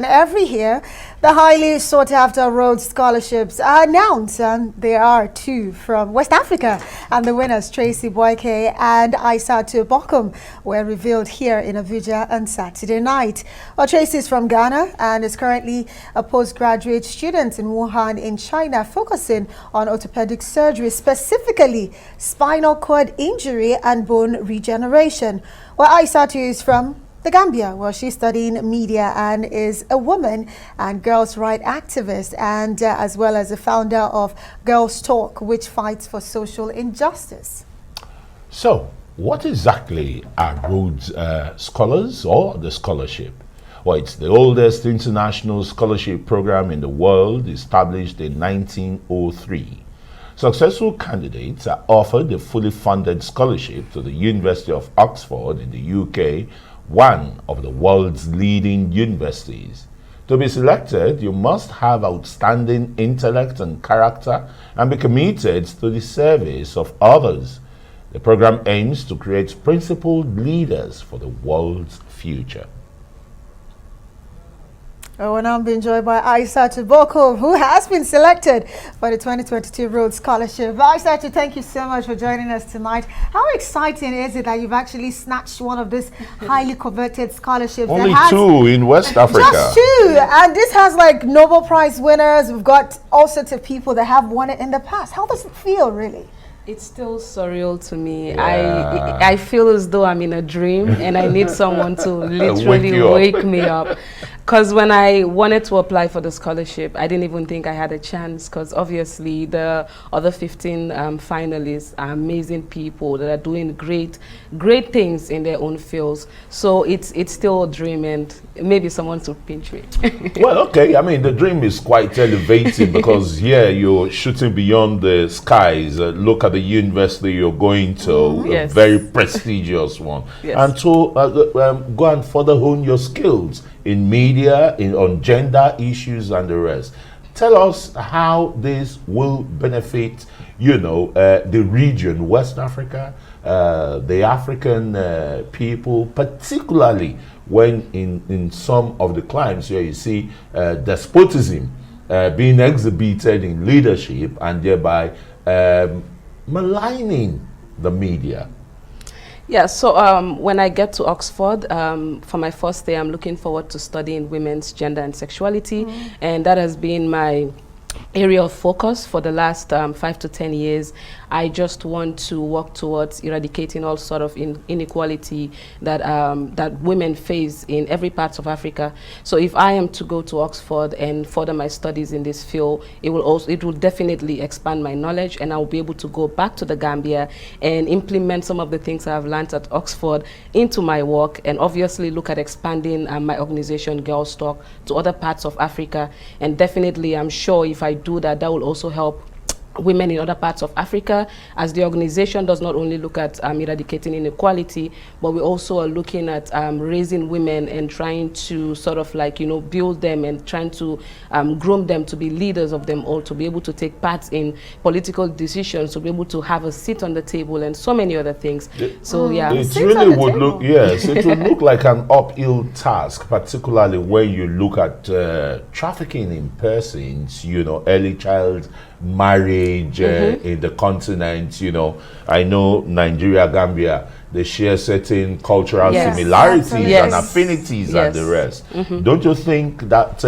Every year, the highly sought after Rhodes Scholarships are announced, and there are two from West Africa. And the winners, Tracy Boyke and Aisatu Bokum, were revealed here in Abuja on Saturday night. Well, Tracy is from Ghana and is currently a postgraduate student in Wuhan in China, focusing on orthopedic surgery, specifically spinal cord injury and bone regeneration. Well, Aisatu is from the Gambia, where she's studying media and is a woman and girls' rights activist, and as well as the founder of Girls Talk, which fights for social injustice. So, what exactly are Rhodes Scholars or the scholarship? Well, it's the oldest international scholarship program in the world, established in 1903. Successful candidates are offered a fully funded scholarship to the University of Oxford in the UK, one of the world's leading universities. To be selected, you must have outstanding intellect and character and be committed to the service of others. The program aims to create principled leaders for the world's future. Oh, and I'm being joined by Aisatu Bokum, who has been selected for the 2022 Rhodes Scholarship. Aisatu, thank you so much for joining us tonight. How exciting is it that you've actually snatched one of these highly coveted scholarships? Only two in West Africa. Just two, and this has like Nobel Prize winners. We've got all sorts of people that have won it in the past. How does it feel, really? It's still surreal to me. Yeah. I feel as though I'm in a dream and I need someone to literally wake me up. Because when I wanted to apply for the scholarship, I didn't even think I had a chance, because obviously the other 15 finalists are amazing people that are doing great things in their own fields. So it's still a dream, and maybe someone to pinch me. Well, okay. I mean, the dream is quite elevating because here you're shooting beyond the skies. Look at the university you're going to, Yes. a very prestigious one. Yes. And to go and further hone your skills in media, on gender issues and the rest. Tell us how this will benefit, the region, West Africa, the African people, particularly when in some of the climes here you see despotism being exhibited in leadership and thereby maligning the media. Yeah, so when I get to Oxford, for my first day, I'm looking forward to studying women's gender and sexuality, and that has been my area of focus for the last 5 to 10 years. I just want to work towards eradicating all sort of inequality that that women face in every part of Africa. So if I am to go to Oxford and further my studies in this field, it will definitely expand my knowledge, and I will be able to go back to the Gambia and implement some of the things I've learned at Oxford into my work, and obviously look at expanding my organization Girls Talk to other parts of Africa. And definitely, I'm sure if I do that, that will also help women in other parts of Africa, as the organization does not only look at eradicating inequality, but we also are looking at raising women and trying to sort of like, build them and trying to groom them to be leaders of them all, to be able to take part in political decisions, to be able to have a seat on the table and so many other things. So yeah. It really would look, yes, it would look like an uphill task, particularly when you look at trafficking in persons, early child marriage in the continent. I know Nigeria, Gambia, they share certain cultural similarities and affinities and the rest. Don't you think that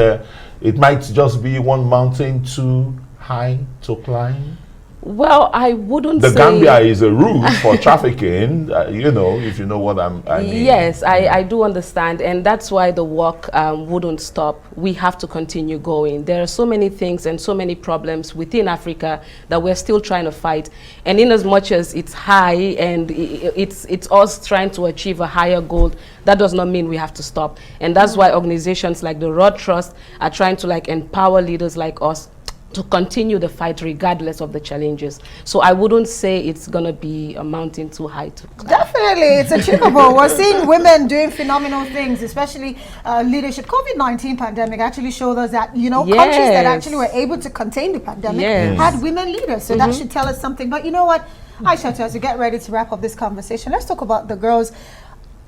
it might just be one mountain too high to climb? Well, I wouldn't say... The Gambia is a route for trafficking, if you know what I mean. Yes, I do understand, and that's why the work wouldn't stop. We have to continue going. There are so many things and so many problems within Africa that we're still trying to fight. And in as much as it's high and it's us trying to achieve a higher goal, that does not mean we have to stop. And that's why organizations like the Rhodes Trust are trying to empower leaders like us to continue the fight regardless of the challenges. So I wouldn't say it's going to be a mountain too high to climb. Definitely, it's achievable. We're seeing women doing phenomenal things, especially leadership. COVID-19 pandemic actually showed us that, countries that actually were able to contain the pandemic had women leaders. So that should tell us something. But you know what, Aisha, as we get ready to wrap up this conversation, let's talk about the girls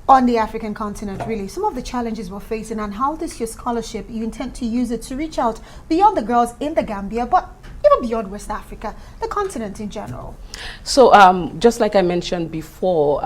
on the African continent, really, some of the challenges we're facing, and how this your scholarship, you intend to use it to reach out beyond the girls in the Gambia, but even beyond West Africa, the continent in general. So just like I mentioned before,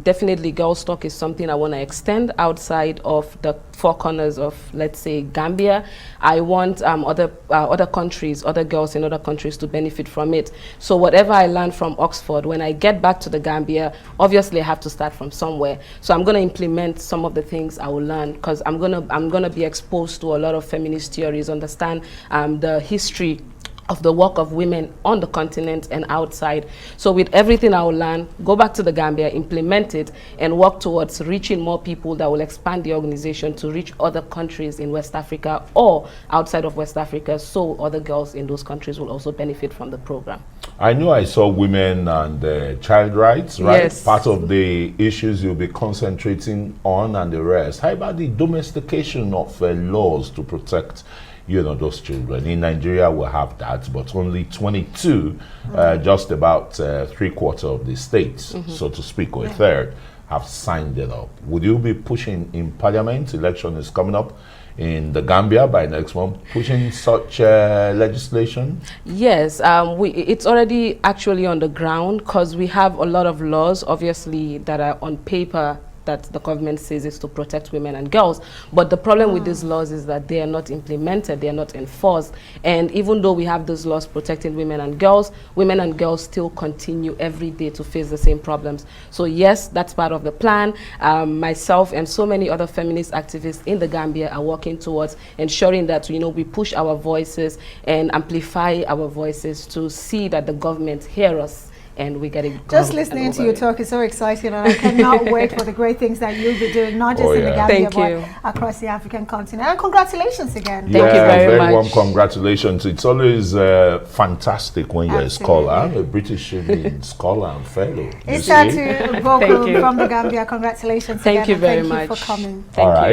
definitely Girls Talk is something I want to extend outside of the four corners of, let's say, Gambia. I want other countries, other girls in other countries to benefit from it. So whatever I learn from Oxford, when I get back to the Gambia, obviously I have to start from somewhere. So I'm going to implement some of the things I will learn, because I'm gonna be exposed to a lot of feminist theories, understand the history of the work of women on the continent and outside. So with everything I will learn, go back to the Gambia, implement it, and work towards reaching more people that will expand the organization to reach other countries in West Africa or outside of West Africa, so other girls in those countries will also benefit from the program. I know I saw women and child rights, right? Yes. Part of the issues you'll be concentrating on and the rest. How about the domestication of laws to protect those children? In Nigeria, we have that, but only 22, just about 3/4 of the states, so to speak, or a third, have signed it up. Would you be pushing in Parliament? Election is coming up in the Gambia by next month, pushing such legislation? Yes, it's already actually on the ground, because we have a lot of laws, obviously, that are on paper that the government says is to protect women and girls. But the problem with these laws is that they are not implemented, they are not enforced. And even though we have those laws protecting women and girls still continue every day to face the same problems. So yes, that's part of the plan. Myself and so many other feminist activists in the Gambia are working towards ensuring that we push our voices and amplify our voices to see that the government hears us, and we get it. Just listening to you talk is so exciting, and I cannot wait for the great things that you'll be doing, not just in the Gambia, but across the African continent. And congratulations again. Thank you very much. Warm congratulations. It's always fantastic when you're a scholar, a British scholar and fellow. It's to Boku from the Gambia. Congratulations Thank again. You very Thank much. you for coming. Thank you.